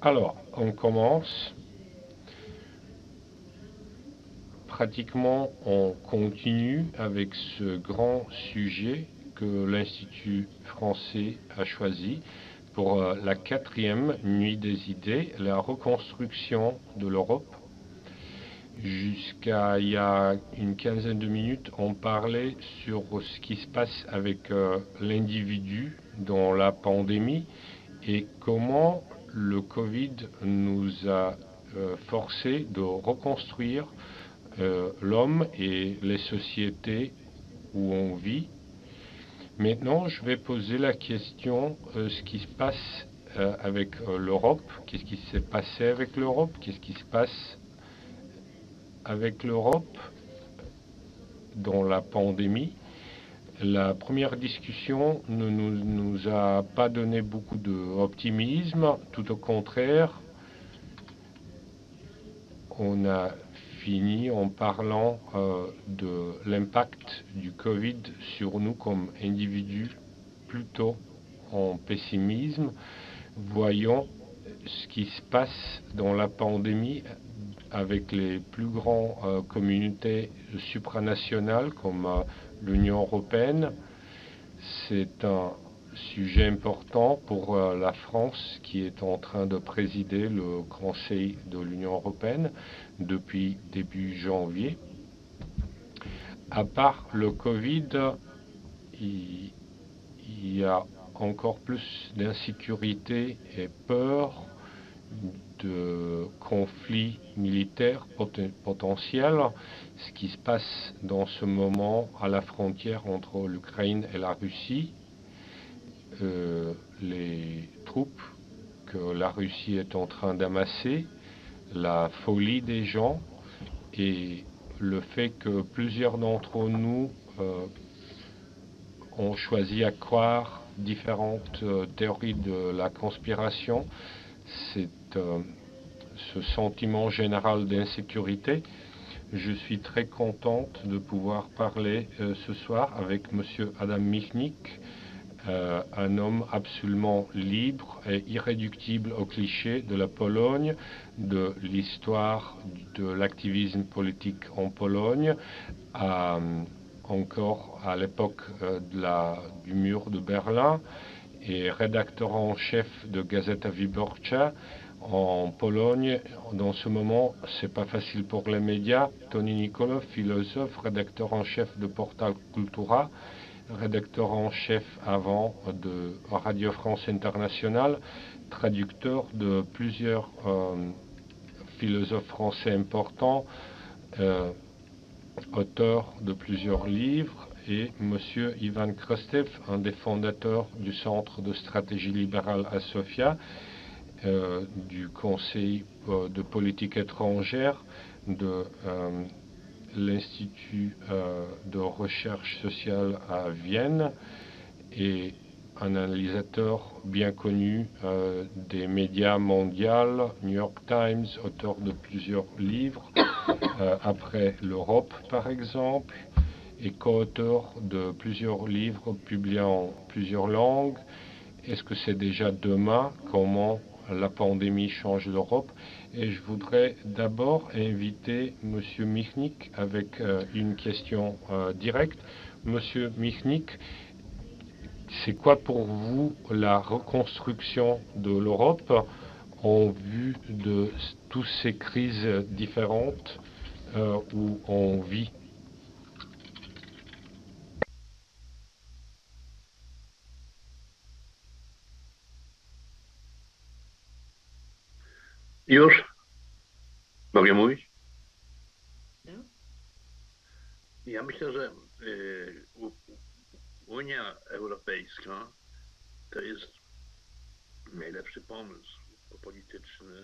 Alors, on commence. Pratiquement, on continue avec ce grand sujet que l'Institut français a choisi pour la 4e nuit des idées, la reconstruction de l'Europe. Jusqu'à il y a une quinzaine de minutes, on parlait sur ce qui se passe avec l'individu dans la pandémie et comment le Covid nous a forcé de reconstruire l'homme et les sociétés où on vit. Maintenant, je vais poser la question ce qui se passe avec l'Europe, qu'est-ce qui s'est passé avec l'Europe, qu'est-ce qui se passe avec l'Europe dans la pandémie. La première discussion ne nous a pas donné beaucoup d'optimisme, tout au contraire. On a fini en parlant de l'impact du Covid sur nous comme individus, plutôt en pessimisme, voyant ce qui se passe dans la pandémie avec les plus grandes communautés supranationales comme l'Union européenne. C'est un sujet important pour la France qui est en train de présider le Conseil de l'Union européenne depuis début janvier. À part le Covid, il y a encore plus d'insécurité et peur de conflits militaires potentiels, ce qui se passe dans ce moment à la frontière entre l'Ukraine et la Russie. Les troupes que la Russie est en train d'amasser, la folie des gens et le fait que plusieurs d'entre nous ont choisi à croire différentes théories de la conspiration. C'est ce sentiment général d'insécurité. Je suis très contente de pouvoir parler ce soir avec M. Adam Michnik, un homme absolument libre et irréductible aux clichés de la Pologne, de l'histoire de l'activisme politique en Pologne, encore à l'époque du mur de Berlin, et rédacteur en chef de Gazeta Wyborcza en Pologne. Dans ce moment, c'est pas facile pour les médias. Tony Nikolov, philosophe, rédacteur en chef de Portal Cultura, rédacteur en chef avant de Radio France Internationale, traducteur de plusieurs philosophes français importants, auteur de plusieurs livres, et M. Ivan Krastev, un des fondateurs du Centre de stratégie libérale à Sofia, du Conseil de politique étrangère, de l'Institut de recherche sociale à Vienne, et un analysateur bien connu des médias mondiaux, New York Times, auteur de plusieurs livres, Après l'Europe par exemple, et co-auteur de plusieurs livres publiés en plusieurs langues. Est-ce que c'est déjà demain? Comment la pandémie change l'Europe? Et je voudrais d'abord inviter M. Michnik avec une question directe. M. Michnik, c'est quoi pour vous la reconstruction de l'Europe en vue de toutes ces crises différentes où on vit? Już? Mogę mówić? Ja myślę, że Unia Europejska to jest najlepszy pomysł polityczny,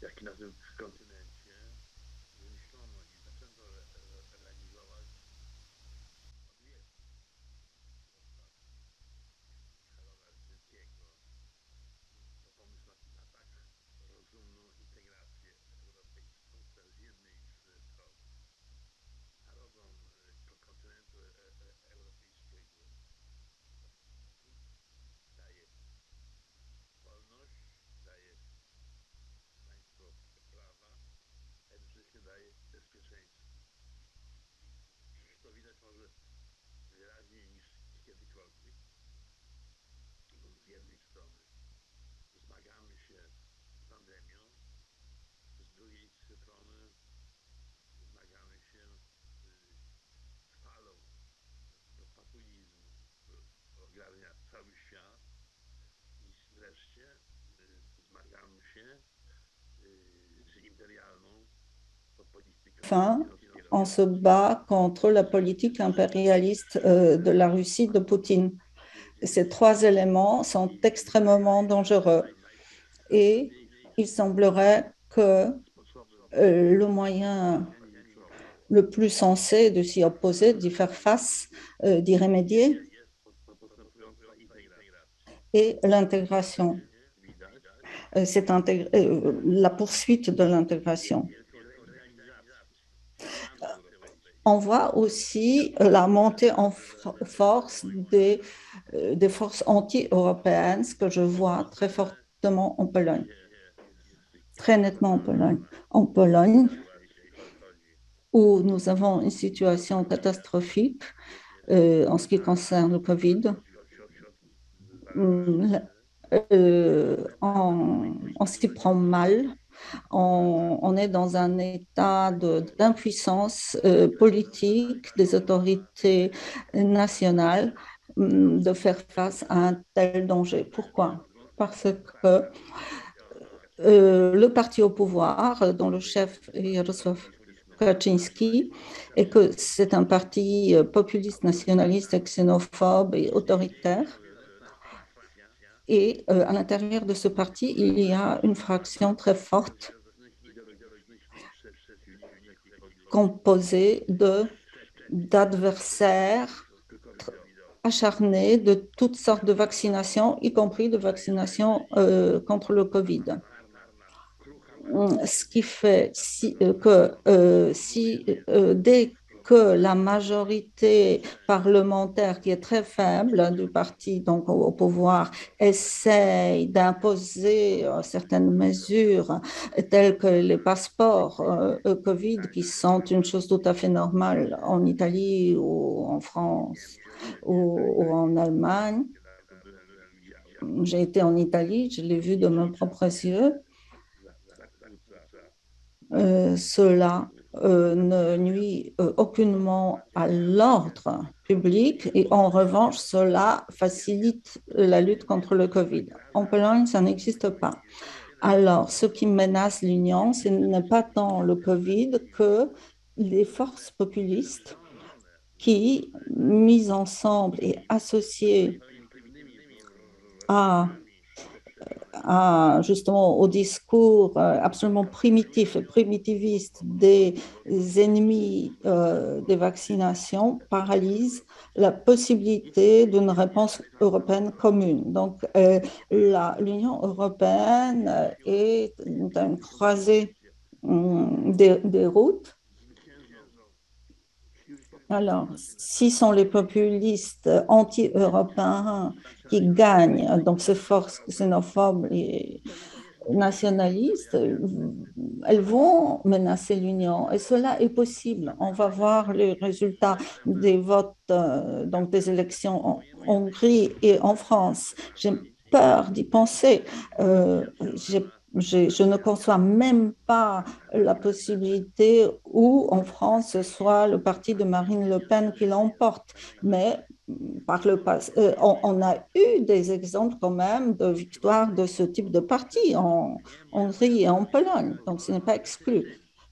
jaki na tym kontynencie wymyślono i zaczęto realizować od wieków. Karola Helsinkiego. To pomysł na tak rozumną integrację europejską, która z jednej strony narodom z jednej strony zmagamy się z pandemią, z drugiej strony zmagamy się z falą populizmu, który ogarnia cały świat i wreszcie zmagamy się z imperialną polityką Enfin, on se bat contre la politique impérialiste de la Russie de Poutine. Ces trois éléments sont extrêmement dangereux et il semblerait que le moyen le plus sensé de s'y opposer, d'y faire face, d'y remédier, est l'intégration. C'est la poursuite de l'intégration. On voit aussi la montée en force des forces anti-européennes, ce que je vois très fortement en Pologne, très nettement en Pologne. En Pologne, où nous avons une situation catastrophique en ce qui concerne le Covid, on s'y prend mal. On est dans un état d'impuissance politique des autorités nationales de faire face à un tel danger. Pourquoi? Parce que le parti au pouvoir, dont le chef est Jarosław Kaczynski, et que c'est un parti populiste, nationaliste, xénophobe et autoritaire. Et à l'intérieur de ce parti, il y a une fraction très forte composée d'adversaires acharnés de toutes sortes de vaccinations, y compris de vaccinations contre le Covid. Ce qui fait dès que la majorité parlementaire, qui est très faible du parti donc au pouvoir, essaye d'imposer certaines mesures telles que les passeports Covid, qui sont une chose tout à fait normale en Italie ou en France ou en Allemagne. J'ai été en Italie, je l'ai vu de mes propres yeux. Cela ne nuit aucunement à l'ordre public et en revanche, cela facilite la lutte contre le Covid. En Pologne, ça n'existe pas. Alors, ce qui menace l'Union, ce n'est pas tant le Covid que les forces populistes qui, mises ensemble et associées justement au discours absolument primitif et primitiviste des ennemis des vaccinations, paralyse la possibilité d'une réponse européenne commune. Donc, l'Union européenne est à une croisée des routes. Alors, si sont les populistes anti-européens qui gagnent, donc ces forces xénophobes et nationalistes, elles vont menacer l'Union. Et cela est possible. On va voir les résultats des votes, donc des élections en Hongrie et en France. J'ai peur d'y penser. Je ne conçois même pas la possibilité où en France ce soit le parti de Marine Le Pen qui l'emporte. Mais par le passé, on a eu des exemples quand même de victoires de ce type de parti en Hongrie et en Pologne. Donc ce n'est pas exclu.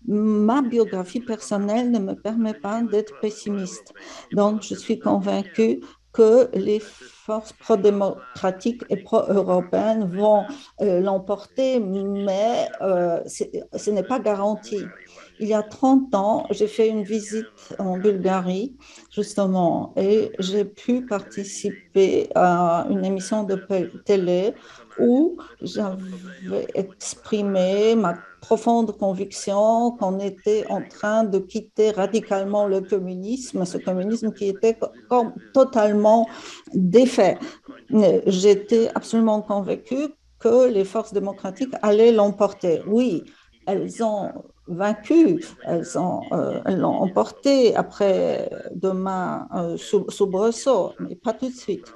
Ma biographie personnelle ne me permet pas d'être pessimiste. Donc je suis convaincue que les forces pro-démocratiques et pro-européennes vont l'emporter, mais ce n'est pas garanti. Il y a 30 ans, j'ai fait une visite en Bulgarie, justement, et j'ai pu participer à une émission de télé où j'avais exprimé ma profonde conviction qu'on était en train de quitter radicalement le communisme, ce communisme qui était totalement défait. J'étais absolument convaincue que les forces démocratiques allaient l'emporter. Oui, elles ont vaincues, elles l'ont emporté après demain soubresaut, mais pas tout de suite.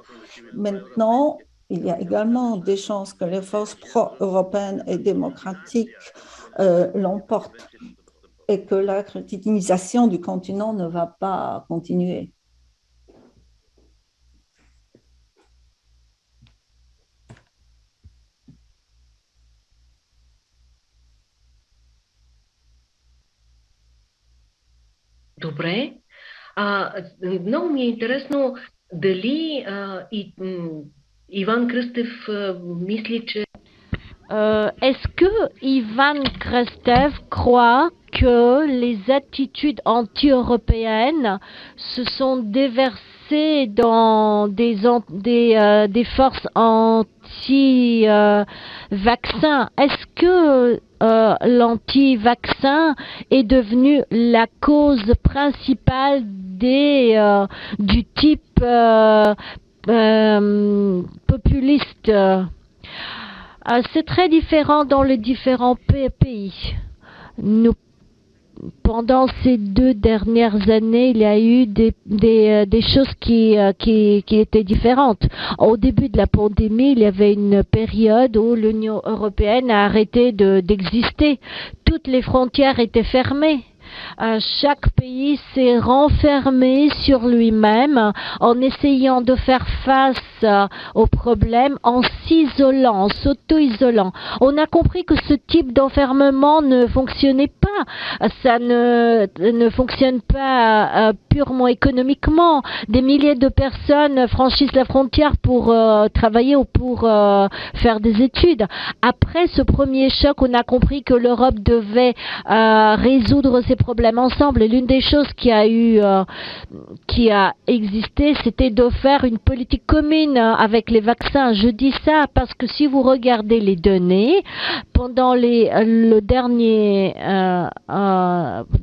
Maintenant, il y a également des chances que les forces pro-européennes et démocratiques l'emportent et que la chrétienisation du continent ne va pas continuer. Добре. Много ми е интересно дали Иван Кръстев мисли, че Est-ce que Ivan Krastev croit que les attitudes anti-européennes se sont déversées dans des forces anti-vaccins? Est-ce que l'anti-vaccin est devenu la cause principale du type populiste? C'est très différent dans les différents pays. Pendant ces 2 dernières années, il y a eu des choses qui étaient différentes. Au début de la pandémie, il y avait une période où l'Union européenne a arrêté d'exister. Toutes les frontières étaient fermées. Chaque pays s'est renfermé sur lui-même en essayant de faire face aux problèmes, en s'isolant, en s'auto-isolant. On a compris que ce type d'enfermement ne fonctionnait pas. Ça ne fonctionne pas purement économiquement. Des milliers de personnes franchissent la frontière pour travailler ou pour faire des études. Après ce premier choc, on a compris que l'Europe devait résoudre ces problèmes ensemble. Et l'une des choses qui a existé, c'était de faire une politique commune avec les vaccins. Je dis ça parce que si vous regardez les données, pendant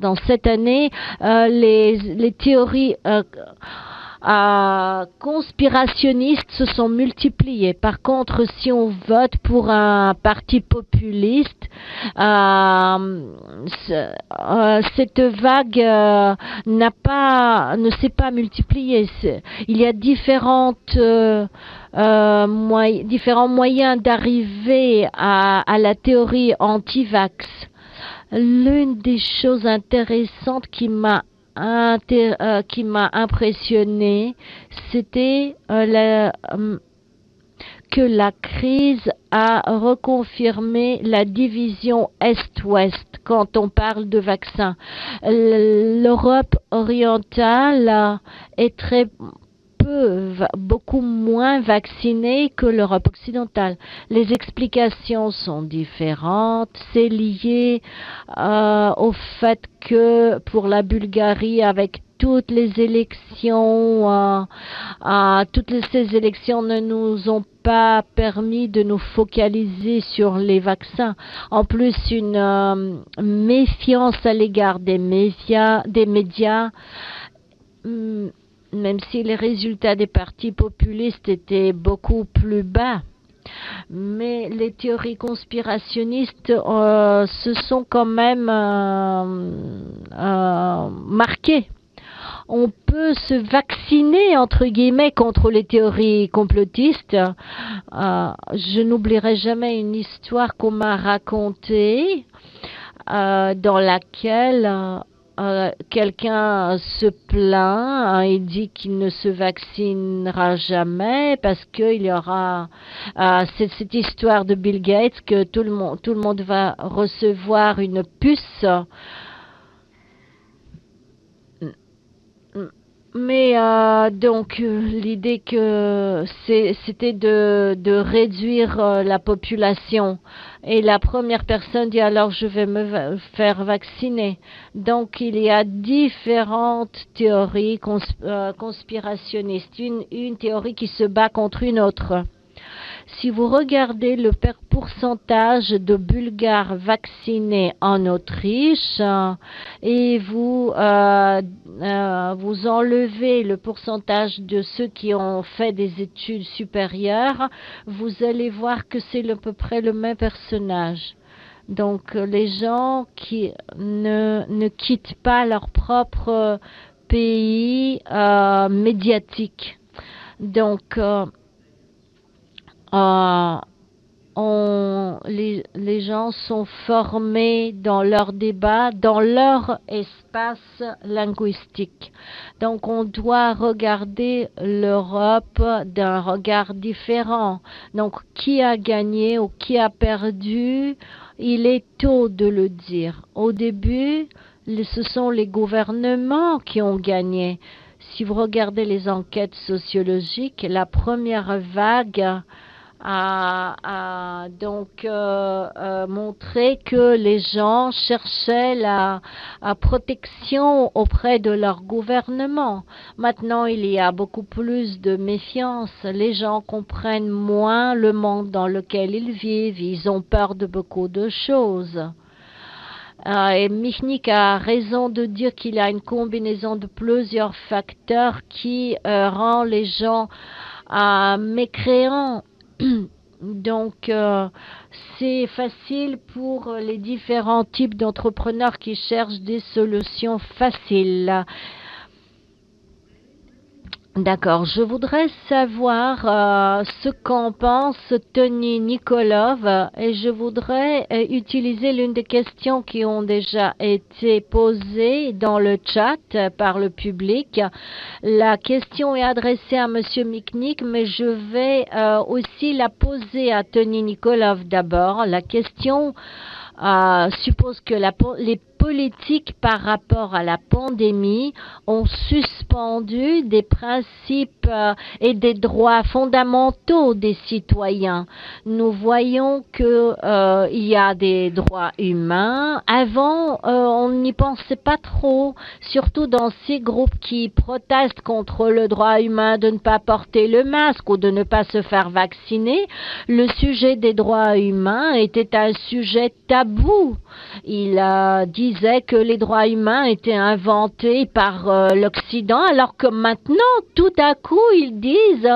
dans cette année, les théories conspirationnistes se sont multipliés. Par contre, si on vote pour un parti populiste, cette vague ne s'est pas multipliée. Il y a différents moyens d'arriver à la théorie anti-vax. L'une des choses intéressantes qui m'a impressionné, c'était que la crise a reconfirmé la division Est-Ouest quand on parle de vaccins. L'Europe orientale est beaucoup moins vaccinée que l'Europe occidentale. Les explications sont différentes. C'est lié au fait que pour la Bulgarie, avec toutes les élections, ces élections ne nous ont pas permis de nous focaliser sur les vaccins. En plus, une méfiance à l'égard des médias, même si les résultats des partis populistes étaient beaucoup plus bas. Mais les théories conspirationnistes se sont quand même marquées. On peut se vacciner, entre guillemets, contre les théories complotistes. Je n'oublierai jamais une histoire qu'on m'a racontée dans laquelle quelqu'un se plaint, il dit qu'il ne se vaccinera jamais parce qu'il y aura cette histoire de Bill Gates que tout le monde va recevoir une puce. Mais donc l'idée que c'était de réduire la population, et la première personne dit alors je vais me faire vacciner. Donc il y a différentes théories conspirationnistes, une théorie qui se bat contre une autre. Si vous regardez le pourcentage de Bulgares vaccinés en Autriche et vous enlevez le pourcentage de ceux qui ont fait des études supérieures, vous allez voir que c'est à peu près le même personnage. Donc les gens qui ne quittent pas leur propre pays médiatique. Donc les gens sont formés dans leur débat, dans leur espace linguistique. Donc on doit regarder l'Europe d'un regard différent. Donc qui a gagné ou qui a perdu, il est tôt de le dire. Au début, ce sont les gouvernements qui ont gagné. Si vous regardez les enquêtes sociologiques, la première vague a donc montré que les gens cherchaient la protection auprès de leur gouvernement. Maintenant, il y a beaucoup plus de méfiance. Les gens comprennent moins le monde dans lequel ils vivent. Ils ont peur de beaucoup de choses. Et Michnik a raison de dire qu'il y a une combinaison de plusieurs facteurs qui rend les gens mécréants. Donc, c'est facile pour les différents types d'entrepreneurs qui cherchent des solutions faciles. D'accord, je voudrais savoir ce qu'en pense Tony Nikolov et je voudrais utiliser l'une des questions qui ont déjà été posées dans le chat par le public. La question est adressée à Monsieur Michnik, mais je vais aussi la poser à Tony Nikolov d'abord. La question suppose que les politiques par rapport à la pandémie ont suspendu des principes et des droits fondamentaux des citoyens. Nous voyons que il y a des droits humains. Avant, on n'y pensait pas trop, surtout dans ces groupes qui protestent contre le droit humain de ne pas porter le masque ou de ne pas se faire vacciner. Le sujet des droits humains était un sujet tabou. Il disait que les droits humains étaient inventés par l'Occident, alors que maintenant, tout à coup, ils disent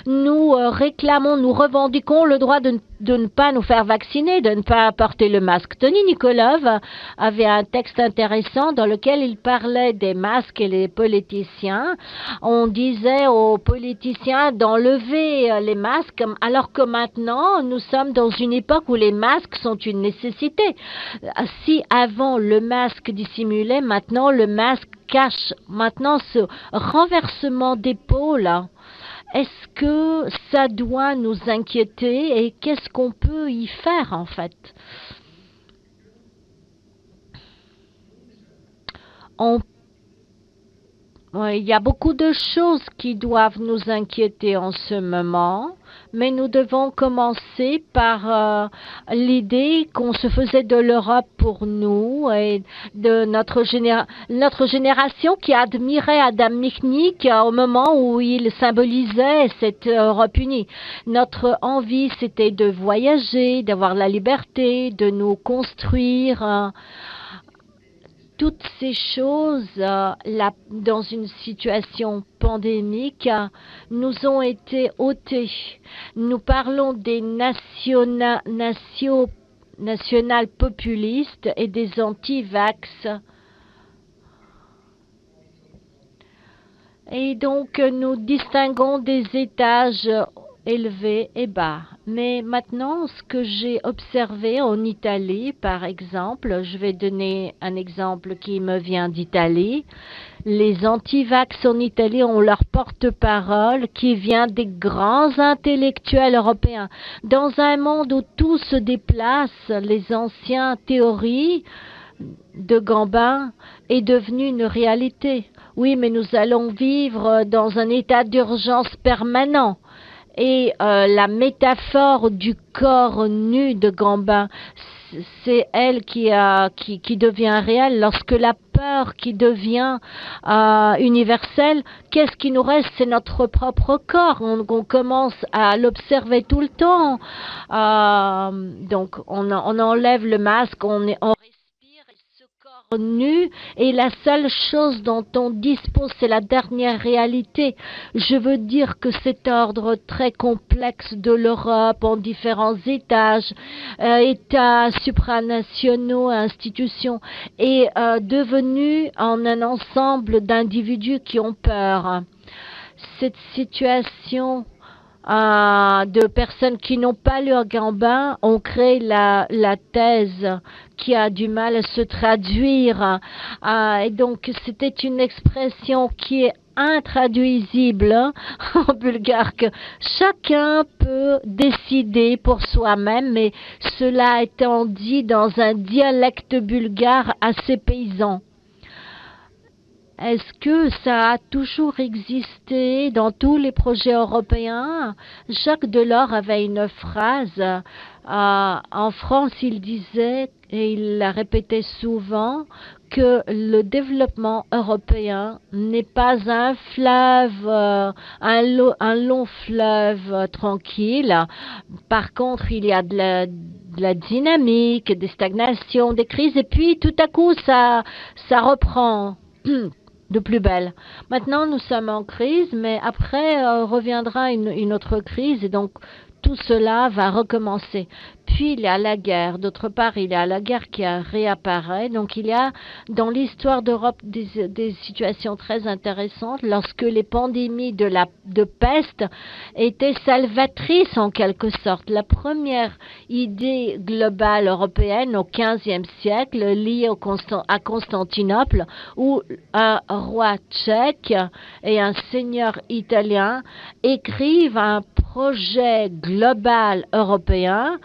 nous réclamons, nous revendiquons le droit de ne pas nous faire vacciner, de ne pas porter le masque. Tony Nikolov avait un texte intéressant dans lequel il parlait des masques et les politiciens. On disait aux politiciens d'enlever les masques, alors que maintenant, nous sommes dans une époque où les masques sont une nécessité. Si avant le masque dissimulait, maintenant le masque cache. Maintenant ce renversement d'épaule, est-ce que ça doit nous inquiéter et qu'est-ce qu'on peut y faire en fait? Il y a beaucoup de choses qui doivent nous inquiéter en ce moment, mais nous devons commencer par l'idée qu'on se faisait de l'Europe pour nous et de notre génération qui admirait Adam Michnik au moment où il symbolisait cette Europe unie. Notre envie, c'était de voyager, d'avoir la liberté, de nous construire. Toutes ces choses, dans une situation pandémique, nous ont été ôtées. Nous parlons des national populistes et des anti-vax. Et donc, nous distinguons des étages élevés et bas. Mais maintenant, ce que j'ai observé en Italie, par exemple, je vais donner un exemple qui me vient d'Italie. Les anti-vax en Italie ont leur porte-parole qui vient des grands intellectuels européens. Dans un monde où tout se déplace, les anciennes théories de Gambin est devenue une réalité. Oui, mais nous allons vivre dans un état d'urgence permanent. Et la métaphore du corps nu de Gambin, c'est elle qui devient réelle. Lorsque la peur qui devient universelle, qu'est-ce qui nous reste? C'est notre propre corps. On commence à l'observer tout le temps. Donc on enlève le masque, on respire et ce corps nu et la seule chose dont on dispose, c'est la dernière réalité. Je veux dire que cet ordre très complexe de l'Europe en différents étages, États supranationaux, institutions, est devenu en un ensemble d'individus qui ont peur. Cette situation de personnes qui n'ont pas lu Agamben ont créé la thèse qui a du mal à se traduire. Et donc, c'était une expression qui est intraduisible en bulgare, que chacun peut décider pour soi-même, mais cela étant dit dans un dialecte bulgare assez paysan. Est-ce que ça a toujours existé dans tous les projets européens? Jacques Delors avait une phrase. En France, il disait, et il la répétait souvent, que le développement européen n'est pas un fleuve, un long fleuve tranquille. Par contre, il y a de la dynamique, des stagnations, des crises, et puis tout à coup, ça reprend de plus belle. Maintenant, nous sommes en crise, mais après reviendra une autre crise et donc tout cela va recommencer. Puis il y a la guerre. D'autre part, il y a la guerre qui réapparaît. Donc il y a dans l'histoire d'Europe des situations très intéressantes lorsque les pandémies de peste étaient salvatrices en quelque sorte. La première idée globale européenne au XVe siècle, liée à Constantinople, où un roi tchèque et un seigneur italien écrivent un projet global européen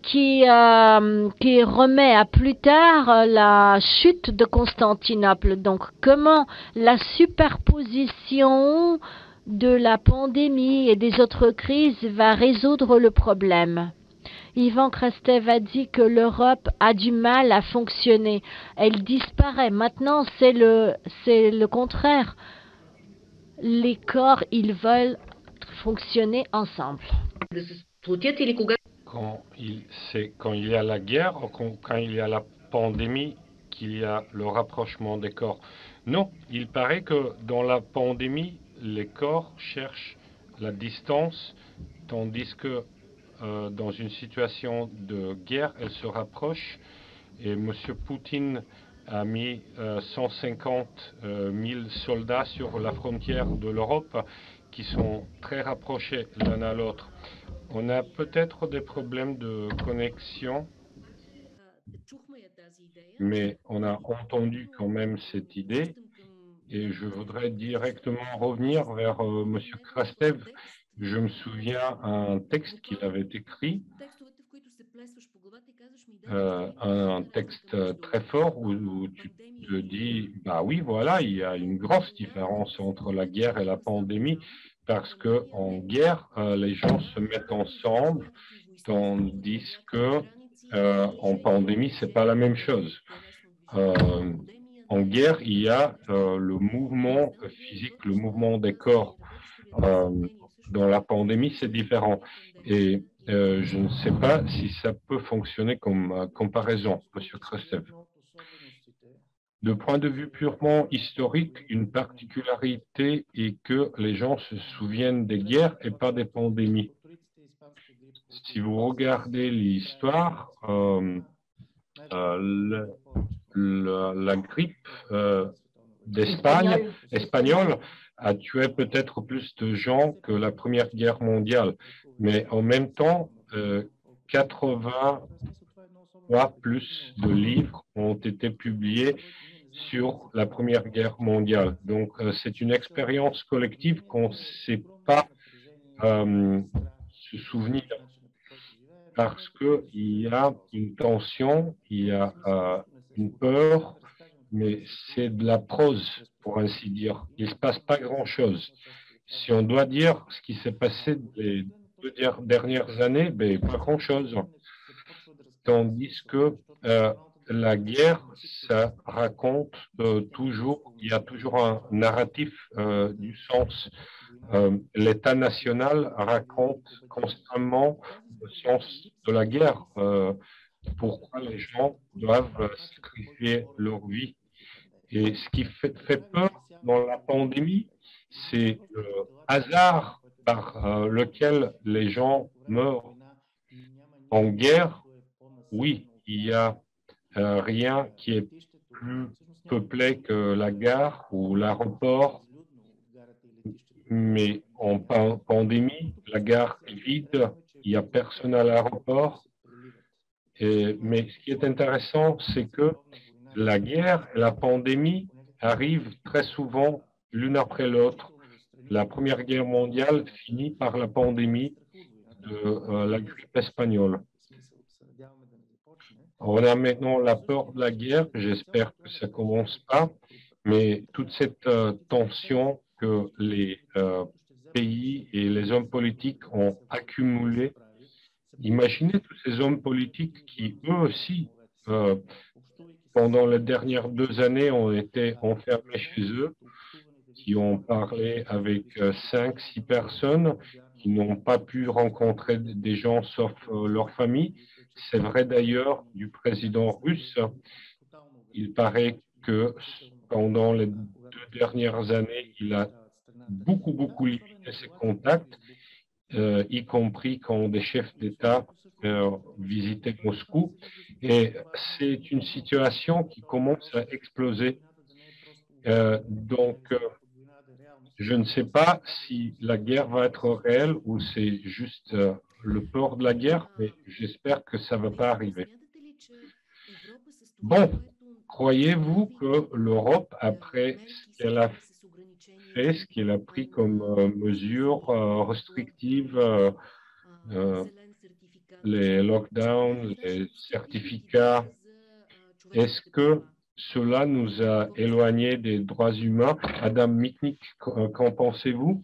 qui remet à plus tard la chute de Constantinople. Donc, comment la superposition de la pandémie et des autres crises va résoudre le problème? Ivan Krastev a dit que l'Europe a du mal à fonctionner. Elle disparaît. Maintenant, c'est le contraire. Les corps, ils veulent fonctionner ensemble. Quand il y a la guerre ou quand il y a la pandémie qu'il y a le rapprochement des corps. Non, il paraît que dans la pandémie, les corps cherchent la distance, tandis que dans une situation de guerre, elles se rapprochent. Et M. Poutine a mis 150 000 soldats sur la frontière de l'Europe qui sont très rapprochés l'un à l'autre. On a peut-être des problèmes de connexion, mais on a entendu quand même cette idée et je voudrais directement revenir vers M. Krastev. Je me souviens un texte qu'il avait écrit, un texte très fort où tu te dis, bah oui, voilà, il y a une grosse différence entre la guerre et la pandémie, parce que en guerre, les gens se mettent ensemble, tandis que en pandémie, c'est pas la même chose. En guerre, il y a le mouvement physique, le mouvement des corps. Dans la pandémie, c'est différent. Et je ne sais pas si ça peut fonctionner comme comparaison, M. Krastev. De point de vue purement historique, une particularité est que les gens se souviennent des guerres et pas des pandémies. Si vous regardez l'histoire, la grippe espagnole a tué peut-être plus de gens que la Première Guerre mondiale. Mais en même temps, 80 fois plus de livres ont été publiés sur la Première Guerre mondiale. Donc, c'est une expérience collective qu'on ne sait pas se souvenir parce qu'il y a une tension, il y a une peur, mais c'est de la prose, pour ainsi dire. Il ne se passe pas grand-chose. Si on doit dire ce qui s'est passé les 2 dernières années, ben, pas grand-chose. Tandis que la guerre, ça raconte toujours, il y a toujours un narratif du sens. L'État national raconte constamment le sens de la guerre. pourquoi les gens doivent sacrifier leur vie. Et ce qui fait peur dans la pandémie, c'est le hasard par lequel les gens meurent. En guerre, oui, il y a rien qui est plus peuplé que la gare ou l'aéroport, mais en pandémie, la gare est vide, il n'y a personne à l'aéroport. Mais ce qui est intéressant, c'est que la guerre et la pandémie arrivent très souvent l'une après l'autre. La Première Guerre mondiale finit par la pandémie de la grippe espagnole. On a maintenant la peur de la guerre, j'espère que ça ne commence pas, mais toute cette tension que les pays et les hommes politiques ont accumulée. Imaginez tous ces hommes politiques qui, eux aussi, pendant les dernières 2 années, ont été enfermés chez eux, qui ont parlé avec 5, 6 personnes, qui n'ont pas pu rencontrer des gens sauf leur famille. C'est vrai d'ailleurs du président russe. Il paraît que pendant les 2 dernières années, il a beaucoup limité ses contacts, y compris quand des chefs d'État visitaient Moscou. Et c'est une situation qui commence à exploser. Donc, je ne sais pas si la guerre va être réelle ou c'est juste le peur de la guerre, mais j'espère que ça ne va pas arriver. Bon, croyez-vous que l'Europe, après ce qu'elle a fait, ce qu'elle a pris comme mesures restrictives, les lockdowns, les certificats, est-ce que cela nous a éloignés des droits humains? Adam Michnik, qu'en pensez-vous?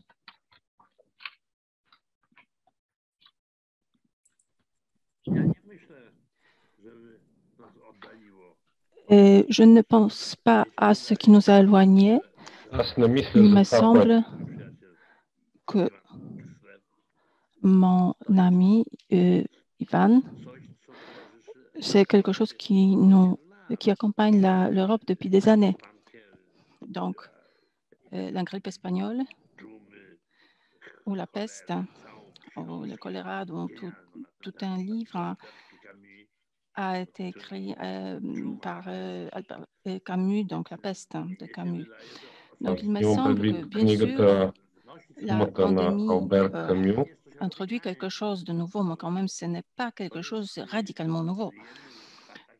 Je ne pense pas à ce qui nous a éloignés. Il me semble que mon ami Ivan, c'est quelque chose qui accompagne l'Europe depuis des années. Donc, la grippe espagnole ou la peste ou le choléra, dont tout un livre a été écrit par Camus, donc la peste de Camus. Donc, il me semble que, bien sûr, la pandémie introduit quelque chose de nouveau, mais quand même, ce n'est pas quelque chose de radicalement nouveau.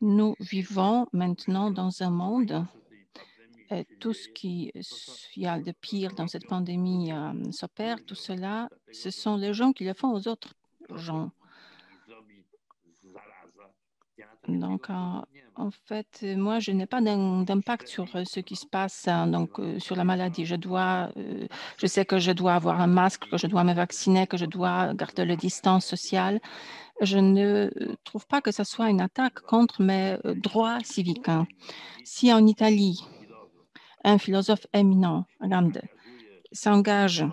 Nous vivons maintenant dans un monde, et tout ce qu'il y a de pire dans cette pandémie s'opère, tout cela, ce sont les gens qui le font aux autres gens. Donc, en fait, moi, je n'ai pas d'impact sur ce qui se passe sur la maladie. Je sais que je dois avoir un masque, que je dois me vacciner, que je dois garder la distance sociale. Je ne trouve pas que ce soit une attaque contre mes droits civiques. Si en Italie, un philosophe éminent, Gandhi, s'engage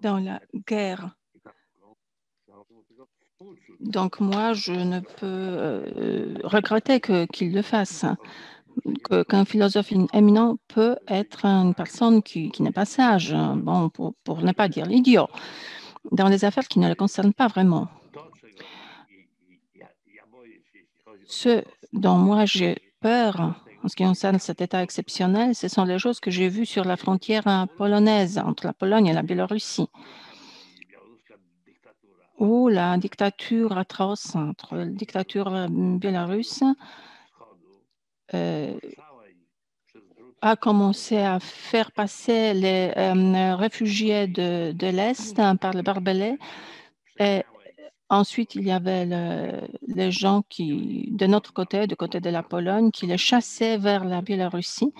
dans la guerre, donc moi, je ne peux regretter qu'il le fasse. Qu'un philosophe éminent peut être une personne qui n'est pas sage, bon, pour ne pas dire l'idiot, dans les affaires qui ne le concernent pas vraiment. Ce dont moi j'ai peur en ce qui concerne cet état exceptionnel, ce sont les choses que j'ai vues sur la frontière polonaise, entre la Pologne et la Biélorussie, où la dictature atroce entre la dictature biélorusse a commencé à faire passer les réfugiés de l'Est par le barbelé. Et ensuite, il y avait les gens de notre côté, du côté de la Pologne, qui les chassaient vers la Biélorussie.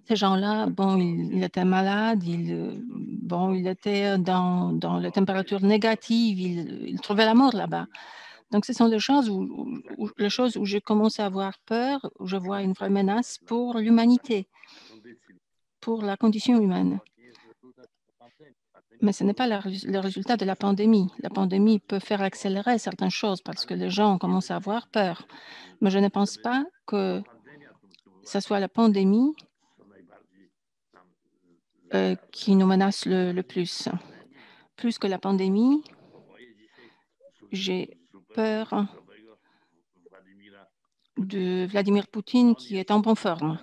Ces gens-là, bon, ils étaient malades, ils étaient dans les températures négatives, ils trouvaient la mort là-bas. Donc, ce sont les choses où j'ai commencé à avoir peur, où je vois une vraie menace pour l'humanité, pour la condition humaine. Mais ce n'est pas le résultat de la pandémie. La pandémie peut faire accélérer certaines choses parce que les gens commencent à avoir peur. Mais je ne pense pas que ce soit la pandémie qui nous menace le plus. Plus que la pandémie, j'ai peur de Vladimir Poutine qui est en bonne forme.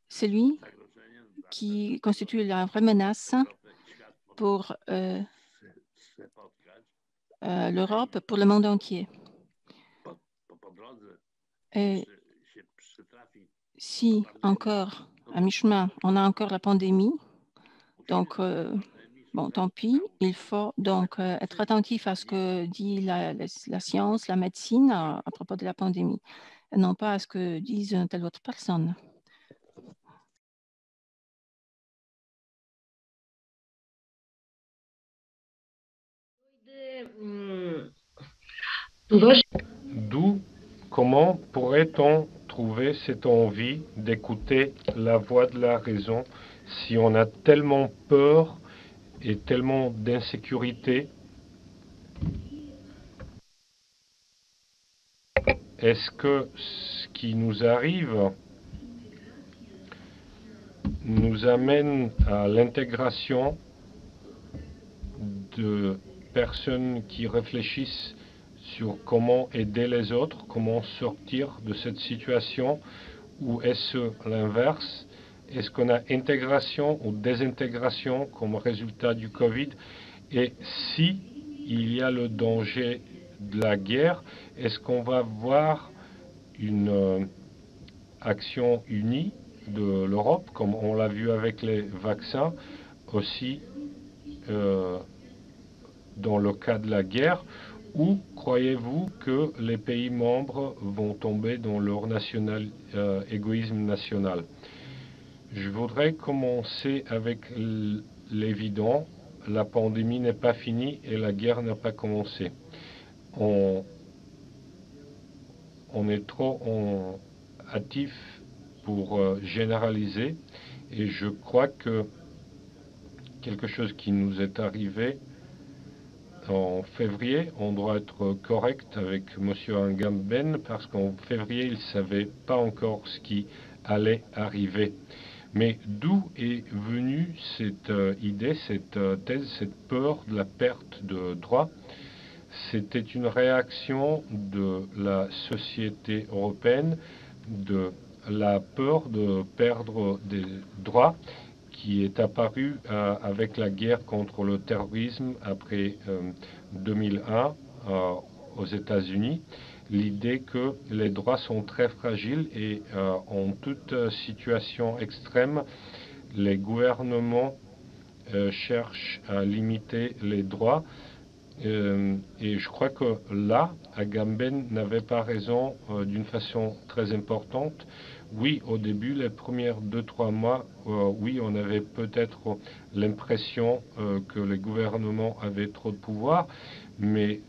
C'est lui qui constitue la vraie menace pour l'Europe, pour le monde entier. Et si encore, à mi-chemin, on a encore la pandémie, donc, bon, tant pis, il faut donc être attentif à ce que dit la science, la médecine à propos de la pandémie, et non pas à ce que disent telle autre personne. D'où, comment pourrait-on trouver cette envie d'écouter la voix de la raison si on a tellement peur et tellement d'insécurité? Est-ce que ce qui nous arrive nous amène à l'intégration de personnes qui réfléchissent sur comment aider les autres, comment sortir de cette situation, ou est-ce l'inverse? Est-ce qu'on a intégration ou désintégration comme résultat du Covid? Et si il y a le danger de la guerre, est-ce qu'on va voir une action unie de l'Europe, comme on l'a vu avec les vaccins, aussi dans le cas de la guerre, ou croyez-vous que les pays membres vont tomber dans leur égoïsme national? Je voudrais commencer avec l'évident. La pandémie n'est pas finie et la guerre n'a pas commencé. On est trop hâtif pour généraliser, et je crois que quelque chose qui nous est arrivé en février, on doit être correct avec M. Agamben, parce qu'en février, il ne savait pas encore ce qui allait arriver. Mais d'où est venue cette idée, cette thèse, cette peur de la perte de droits? C'était une réaction de la société européenne, de la peur de perdre des droits qui est apparue avec la guerre contre le terrorisme après 2001 aux États-Unis. L'idée que les droits sont très fragiles et en toute situation extrême, les gouvernements cherchent à limiter les droits. Et je crois que là, Agamben n'avait pas raison d'une façon très importante. Oui, au début, les premières 2-3 mois, oui, on avait peut-être l'impression que les gouvernements avaient trop de pouvoir, mais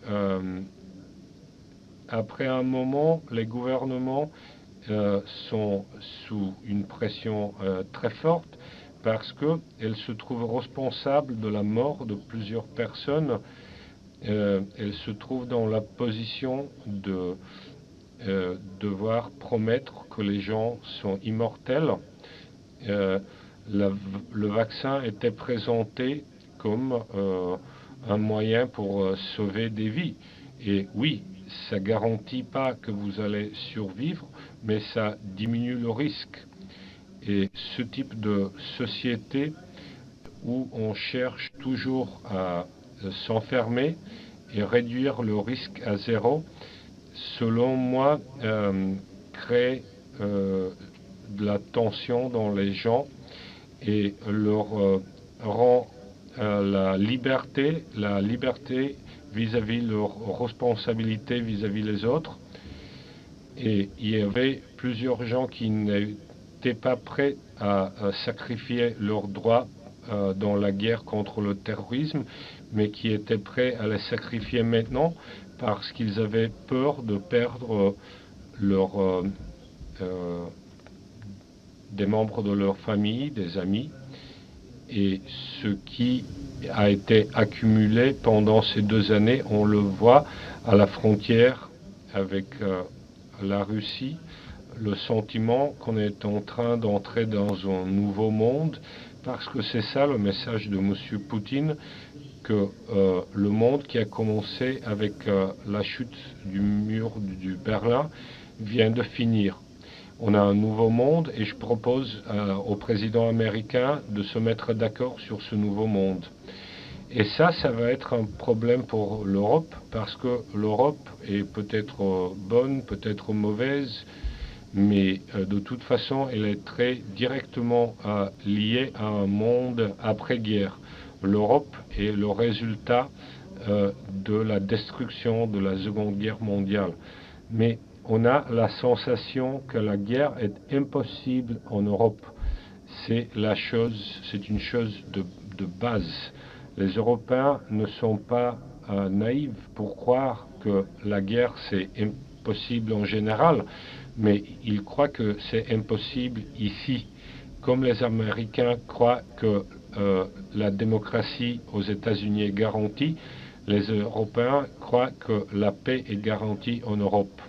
après un moment, les gouvernements sont sous une pression très forte parce qu'elles se trouvent responsables de la mort de plusieurs personnes. Elle se trouve dans la position de devoir promettre que les gens sont immortels. Le vaccin était présenté comme un moyen pour sauver des vies. Et oui, ça ne garantit pas que vous allez survivre, mais ça diminue le risque. Et ce type de société où on cherche toujours à s'enfermer et réduire le risque à zéro, selon moi, crée de la tension dans les gens et leur rend la liberté vis-à-vis leur responsabilité vis-à-vis les autres. Et il y avait plusieurs gens qui n'étaient pas prêts à sacrifier leurs droits dans la guerre contre le terrorisme, mais qui étaient prêts à les sacrifier maintenant parce qu'ils avaient peur de perdre des membres de leur famille, des amis. et ce qui a été accumulé pendant ces 2 années, on le voit à la frontière avec la Russie, le sentiment qu'on est en train d'entrer dans un nouveau monde, parce que c'est ça le message de M. Poutine, que le monde qui a commencé avec la chute du mur du Berlin vient de finir. On a un nouveau monde et je propose au président américain de se mettre d'accord sur ce nouveau monde. Et ça va être un problème pour l'Europe, parce que l'Europe est peut-être bonne, peut-être mauvaise, mais de toute façon, elle est très directement liée à un monde après-guerre. L'Europe est le résultat de la destruction de la Seconde Guerre mondiale. Mais on a la sensation que la guerre est impossible en Europe. C'est une chose de base. Les Européens ne sont pas naïfs pour croire que la guerre c'est impossible en général, mais ils croient que c'est impossible ici. Comme les Américains croient que la démocratie aux États-Unis est garantie, les Européens croient que la paix est garantie en Europe.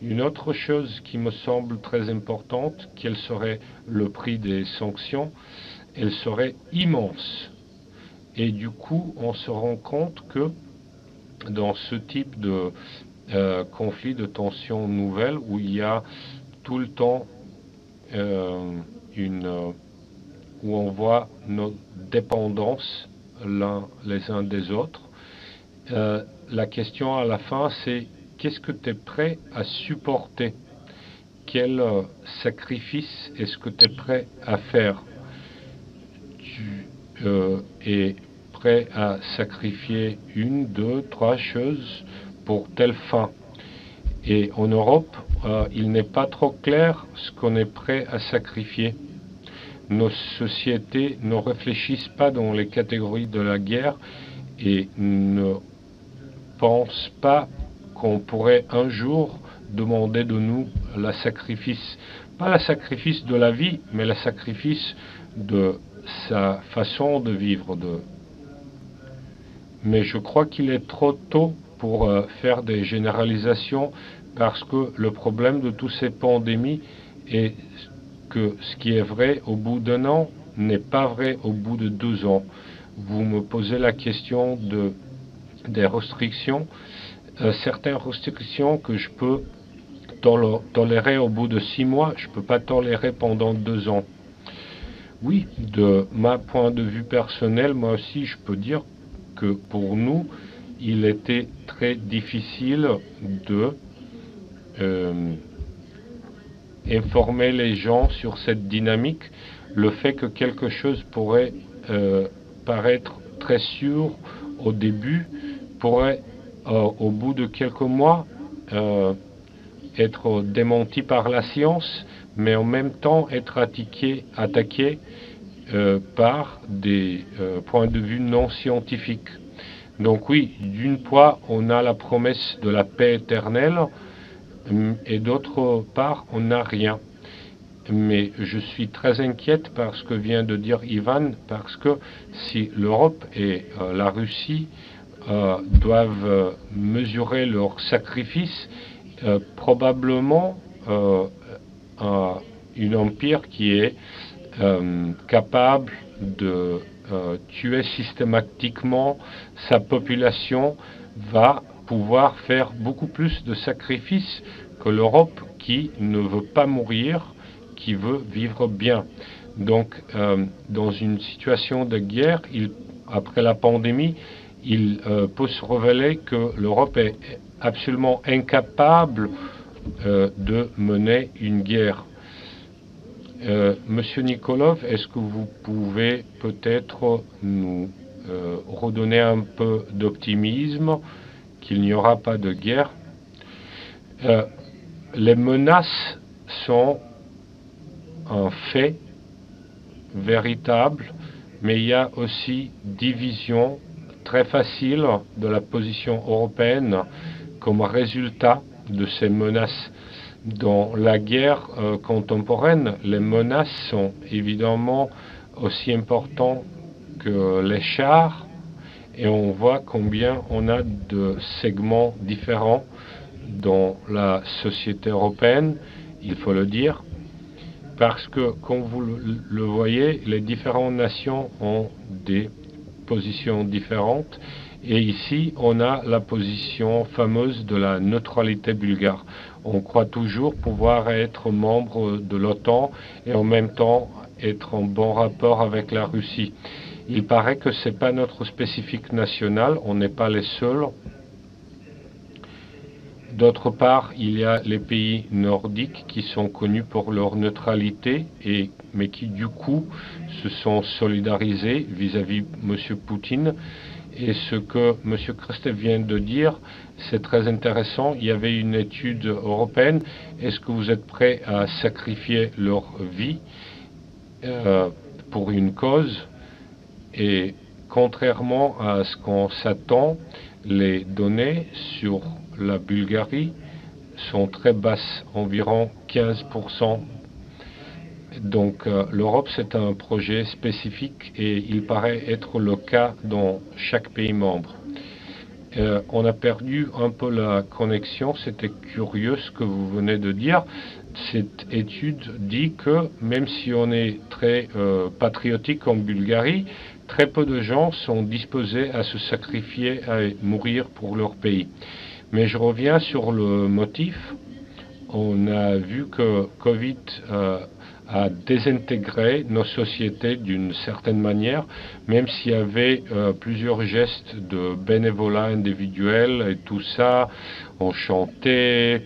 Une autre chose qui me semble très importante, quel serait le prix des sanctions, elle serait immense. Et du coup, on se rend compte que dans ce type de conflit, de tension nouvelle, où il y a tout le temps où on voit nos dépendances les uns des autres, la question à la fin, c'est qu'est-ce que tu es prêt à supporter? Quel sacrifice est-ce que tu es prêt à faire? Tu es prêt à sacrifier 1, 2, 3 choses pour telle fin. Et en Europe, il n'est pas trop clair ce qu'on est prêt à sacrifier. Nos sociétés ne réfléchissent pas dans les catégories de la guerre et ne pensent pas qu'on pourrait un jour demander de nous le sacrifice. Pas le sacrifice de la vie, mais le sacrifice de sa façon de vivre. Mais je crois qu'il est trop tôt pour faire des généralisations, parce que le problème de toutes ces pandémies est que ce qui est vrai au bout d'1 an n'est pas vrai au bout de 2 ans. Vous me posez la question des restrictions. Certaines restrictions que je peux tolérer au bout de 6 mois, je ne peux pas tolérer pendant 2 ans. Oui, de ma point de vue personnel, moi aussi, je peux dire que pour nous, il était très difficile de informer les gens sur cette dynamique. Le fait que quelque chose pourrait paraître très sûr au début, pourrait au bout de quelques mois être démenti par la science, mais en même temps être attaqué par des points de vue non scientifiques. Donc oui, d'une part, on a la promesse de la paix éternelle, et d'autre part, on n'a rien. Mais je suis très inquiète par ce que vient de dire Ivan, parce que si l'Europe et la Russie doivent mesurer leur sacrifice, probablement un empire qui est capable de tuer systématiquement sa population va pouvoir faire beaucoup plus de sacrifices que l'Europe qui ne veut pas mourir, qui veut vivre bien. Donc, dans une situation de guerre, après la pandémie, il peut se révéler que l'Europe est absolument incapable de mener une guerre. Monsieur Nikolov, est-ce que vous pouvez peut-être nous redonner un peu d'optimisme qu'il n'y aura pas de guerre? Les menaces sont un fait véritable, mais il y a aussi division très facile de la position européenne comme résultat de ces menaces. Dans la guerre contemporaine, les menaces sont évidemment aussi importantes que les chars et on voit combien on a de segments différents dans la société européenne, il faut le dire, parce que, comme vous le voyez, les différentes nations ont des positions différentes. Et ici, on a la position fameuse de la neutralité bulgare. On croit toujours pouvoir être membre de l'OTAN et en même temps être en bon rapport avec la Russie. Il paraît que ce n'est pas notre spécifique national, on n'est pas les seuls. D'autre part, il y a les pays nordiques qui sont connus pour leur neutralité, mais qui du coup se sont solidarisés vis-à-vis M. Poutine. Et ce que M. Krstev vient de dire, c'est très intéressant. Il y avait une étude européenne. Est-ce que vous êtes prêts à sacrifier leur vie pour une cause? Et contrairement à ce qu'on s'attend, les données sur la Bulgarie sont très basses, environ 15%. Donc l'Europe, c'est un projet spécifique et il paraît être le cas dans chaque pays membre. On a perdu un peu la connexion, c'était curieux ce que vous venez de dire. Cette étude dit que même si on est très patriotique en Bulgarie, très peu de gens sont disposés à se sacrifier, à mourir pour leur pays. Mais je reviens sur le motif. On a vu que Covid a désintégré nos sociétés d'une certaine manière, même s'il y avait plusieurs gestes de bénévolat individuel et tout ça. On chantait,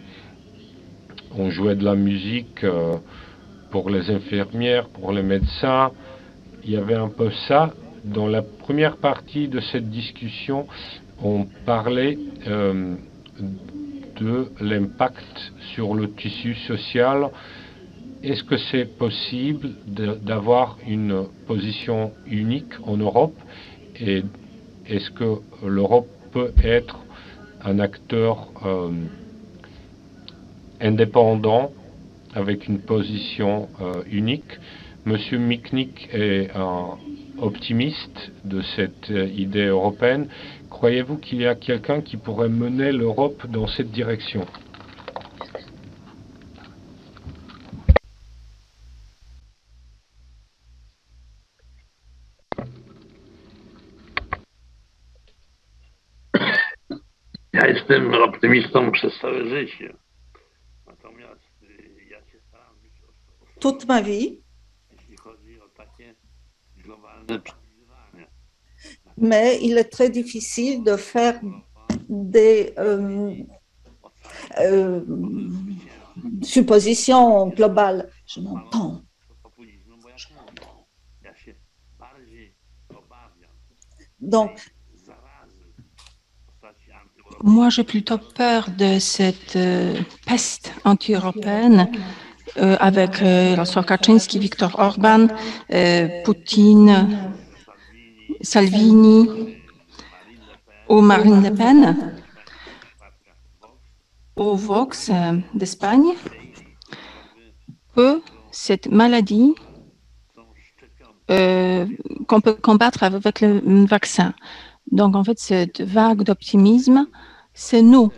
on jouait de la musique pour les infirmières, pour les médecins. Il y avait un peu ça. Dans la première partie de cette discussion, on parlait de l'impact sur le tissu social. Est-ce que c'est possible d'avoir une position unique en Europe et est-ce que l'Europe peut être un acteur indépendant avec une position unique? Monsieur Michnik est un optimiste de cette idée européenne. Croyez-vous qu'il y a quelqu'un qui pourrait mener l'Europe dans cette direction? Ja jestem optymistą przez całe życie. Natomiast ja się staram być Toute ma vie, jeśli chodzi o takie globalne przewidywania. mais il est très difficile de faire des suppositions globales. Je m'entends. Donc, moi, j'ai plutôt peur de cette peste anti-européenne avec Jarosław Kaczyński, Viktor Orban, Poutine, Salvini ou Marine Le Pen, au Vox d'Espagne, que cette maladie qu'on peut combattre avec le vaccin. Donc, en fait, cette vague d'optimisme, c'est nous,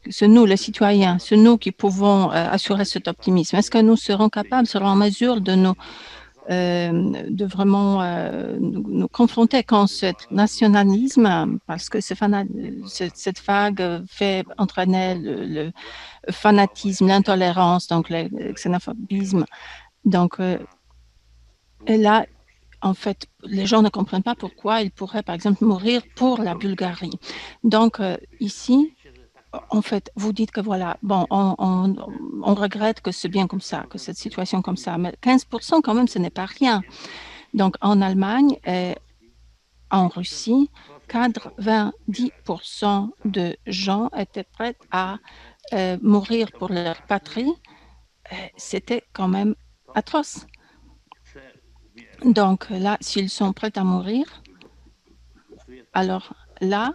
les citoyens, c'est nous qui pouvons assurer cet optimisme. Est-ce que nous serons capables, serons en mesure de vraiment nous confronter contre ce nationalisme, parce que cette vague fait entraîner le fanatisme, l'intolérance, donc le xénophobisme. Donc, et là, en fait, les gens ne comprennent pas pourquoi ils pourraient, par exemple, mourir pour la Bulgarie. Donc, ici, en fait, vous dites que voilà, bon, on regrette que c'est bien comme ça, que cette situation comme ça, mais 15% quand même, ce n'est pas rien. Donc, en Allemagne et en Russie, 90% de gens étaient prêts à mourir pour leur patrie. C'était quand même atroce. Donc là, s'ils sont prêts à mourir, alors là,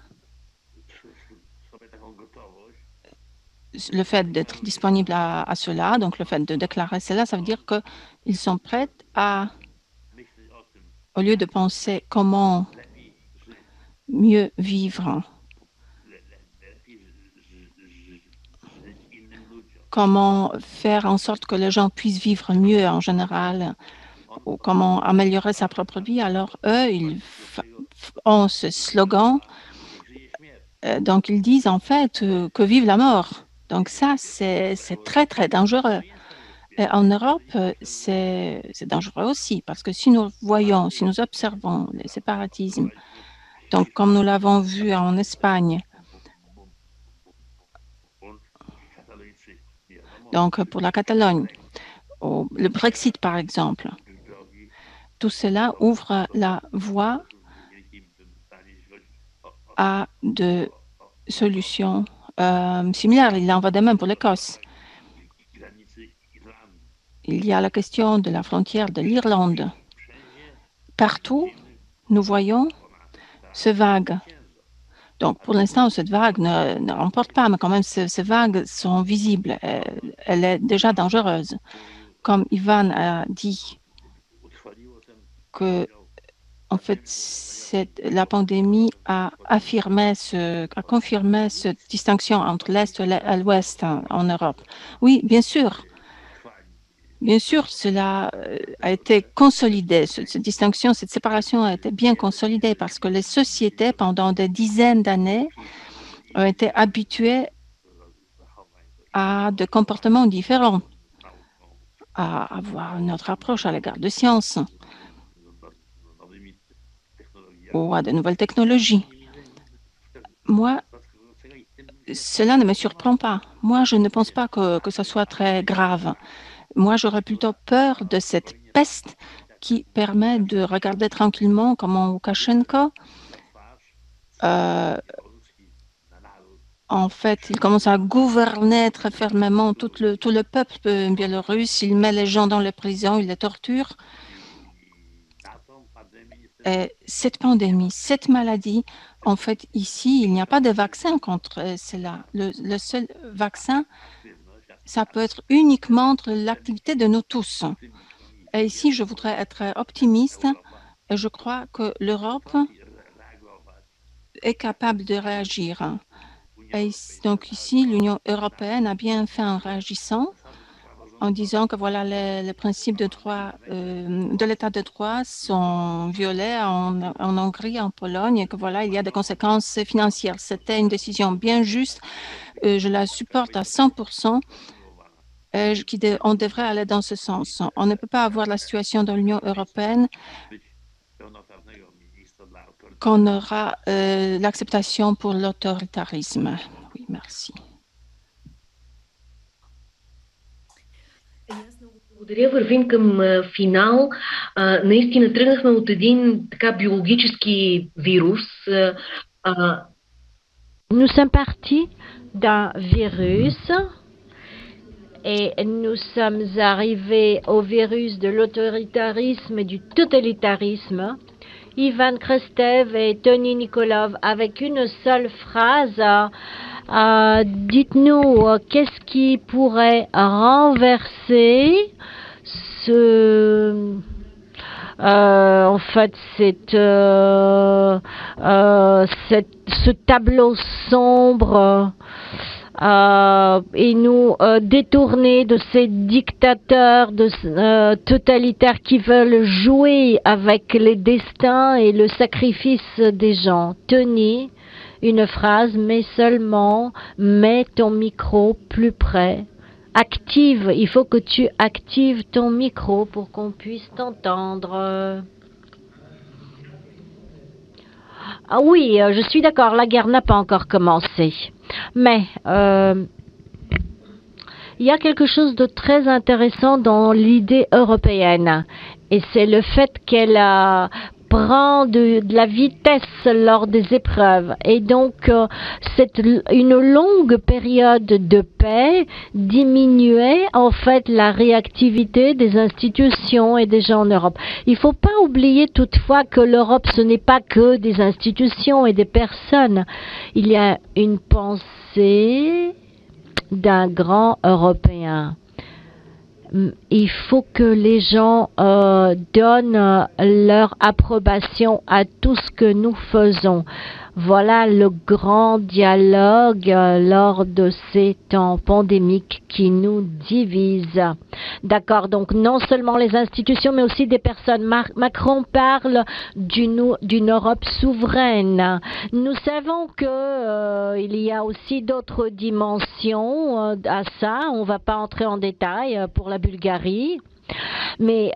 le fait d'être disponible à cela, donc le fait de déclarer cela, ça veut dire qu'ils sont prêts à au lieu de penser comment mieux vivre, comment faire en sorte que les gens puissent vivre mieux en général, ou comment améliorer sa propre vie, alors eux, ils ont ce slogan. Donc, ils disent en fait que vive la mort. Donc ça, c'est très, très dangereux. Et en Europe, c'est dangereux aussi, parce que si nous voyons, si nous observons les séparatismes, donc comme nous l'avons vu en Espagne, donc pour la Catalogne, le Brexit par exemple, tout cela ouvre la voie à de solutions similaires. Il en va de même pour l'Écosse. Il y a la question de la frontière de l'Irlande. Partout, nous voyons ce vague. Donc, pour l'instant, cette vague ne remporte pas, mais quand même, ces vagues sont visibles. Elle est déjà dangereuse. Comme Ivan a dit que, en fait, la pandémie a confirmé cette distinction entre l'Est et l'Ouest en Europe. Oui, bien sûr. Bien sûr, cela a été consolidé. Cette distinction, cette séparation a été bien consolidée parce que les sociétés, pendant des dizaines d'années, ont été habituées à des comportements différents, à avoir une autre approche à l'égard de sciences ou à de nouvelles technologies. Moi, cela ne me surprend pas. Moi, je ne pense pas que ce soit très grave. Moi, j'aurais plutôt peur de cette peste qui permet de regarder tranquillement comment Loukachenko, en fait, il commence à gouverner très fermement tout le peuple biélorusse. Il met les gens dans les prisons, il les torture. Et cette pandémie, cette maladie, en fait, ici, il n'y a pas de vaccin contre cela. Le seul vaccin, ça peut être uniquement l'activité de nous tous. Et ici, je voudrais être optimiste et je crois que l'Europe est capable de réagir. Et donc ici, l'Union européenne a bien fait en réagissant, en disant que voilà, les principes de droit, de l'état de droit sont violés en Hongrie, en Pologne, et que voilà, il y a des conséquences financières. C'était une décision bien juste. Je la supporte à 100%. On devrait aller dans ce sens. On ne peut pas avoir la situation dans l'Union européenne qu'on aura l'acceptation pour l'autoritarisme. Oui, merci. Благодаря. Вървим към финал. Наистина тръгнахме от един така биологически вирус. Nous sommes partis d'un virus et nous sommes arrivés au virus de l'autoritarisme et du totalitarisme. Ivan Krastev et Tony Nikolov, avec une seule phrase, dites-nous qu'est-ce qui pourrait renverser en fait, ce tableau sombre et nous détourner de ces dictateurs totalitaires qui veulent jouer avec les destins et le sacrifice des gens. Tenez une phrase, mais seulement mets ton micro plus près. Active, il faut que tu actives ton micro pour qu'on puisse t'entendre. Ah oui, je suis d'accord, la guerre n'a pas encore commencé. Mais il y a quelque chose de très intéressant dans l'idée européenne. Et c'est le fait qu'elle prend de la vitesse lors des épreuves. Et donc, une longue période de paix diminuait en fait la réactivité des institutions et des gens en Europe. Il ne faut pas oublier toutefois que l'Europe, ce n'est pas que des institutions et des personnes. Il y a une pensée d'un grand Européen. il faut que les gens donnent leur approbation à tout ce que nous faisons. Voilà le grand dialogue lors de ces temps pandémiques qui nous divisent. D'accord, donc non seulement les institutions, mais aussi des personnes. Macron parle d'une Europe souveraine. Nous savons que il y a aussi d'autres dimensions à ça. On ne va pas entrer en détail pour la Bulgarie. Mais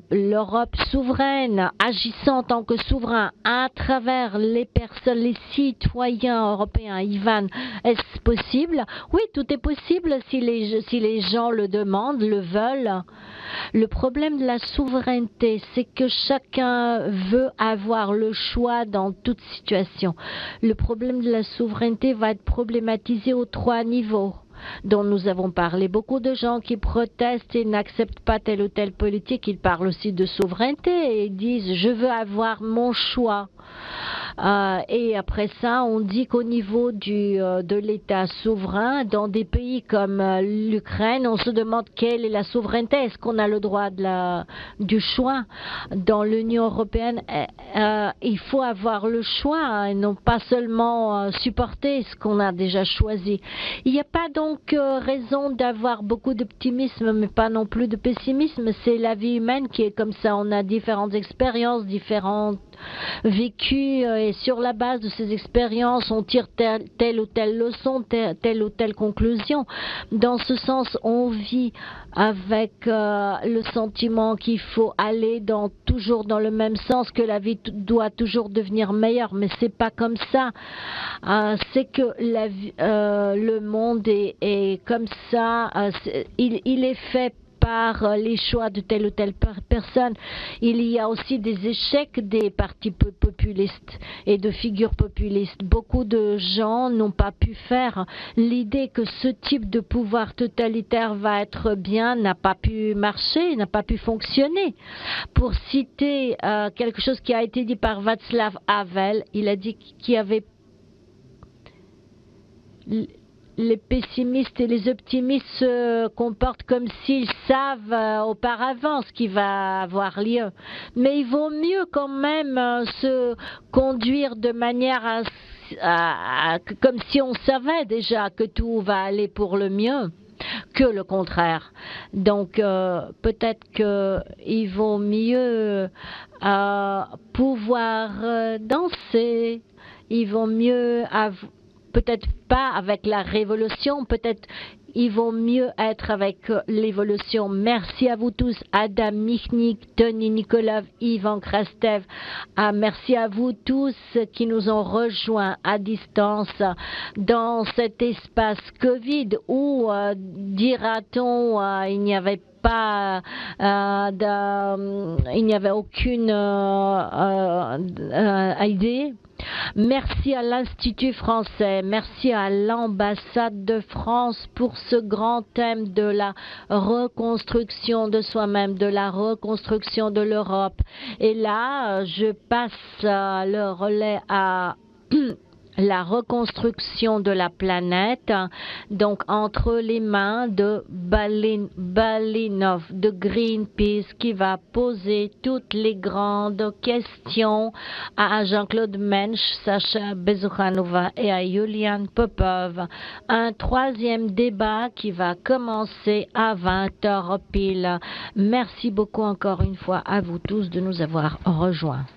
l'Europe souveraine, agissant en tant que souverain à travers les personnes, les citoyens européens, Ivan, est-ce possible? Oui, tout est possible si les gens le demandent, le veulent. Le problème de la souveraineté, c'est que chacun veut avoir le choix dans toute situation. Le problème de la souveraineté va être problématisé aux 3 niveaux dont nous avons parlé. Beaucoup de gens qui protestent et n'acceptent pas telle ou telle politique, ils parlent aussi de souveraineté et disent « je veux avoir mon choix ». Et après ça, on dit qu'au niveau de l'État souverain, dans des pays comme l'Ukraine, on se demande quelle est la souveraineté. Est-ce qu'on a le droit du choix? Dans l'Union européenne, il faut avoir le choix et non pas seulement supporter ce qu'on a déjà choisi. Il n'y a pas donc raison d'avoir beaucoup d'optimisme, mais pas non plus de pessimisme. C'est la vie humaine qui est comme ça. On a différentes expériences, différentes vécues, et sur la base de ces expériences, on tire telle ou telle leçon, telle ou telle conclusion. Dans ce sens, on vit avec le sentiment qu'il faut aller toujours dans le même sens, que la vie doit toujours devenir meilleure, mais c'est pas comme ça. C'est que le monde est comme ça. Il est fait par les choix de telle ou telle personne. Il y a aussi des échecs des partis populistes et de figures populistes. Beaucoup de gens n'ont pas pu faire. L'idée que ce type de pouvoir totalitaire va être bien n'a pas pu marcher, n'a pas pu fonctionner. Pour citer quelque chose qui a été dit par Václav Havel, il a dit qu'il y avait les pessimistes et les optimistes se comportent comme s'ils savent auparavant ce qui va avoir lieu. Mais il vaut mieux quand même se conduire de manière comme si on savait déjà que tout va aller pour le mieux que le contraire. Donc peut-être qu'il vaut mieux pouvoir danser, il vaut mieux peut-être pas avec la révolution, peut-être il vaut mieux être avec l'évolution. Merci à vous tous, Adam Michnik, Tony Nikolov, Ivan Krastev. Merci à vous tous qui nous ont rejoints à distance dans cet espace Covid où, dira-t-on, il n'y avait pas, il n'y avait aucune idée. Merci à l'Institut français, merci à l'ambassade de France pour ce grand thème de la reconstruction de soi-même, de la reconstruction de l'Europe. Et là, je passe le relais à la reconstruction de la planète, donc entre les mains de Balinov, de Greenpeace, qui va poser toutes les grandes questions à Jean-Claude Mensch, Sacha Bezukhanova et à Julian Popov. Un troisième débat qui va commencer à 20h pile. Merci beaucoup encore une fois à vous tous de nous avoir rejoints.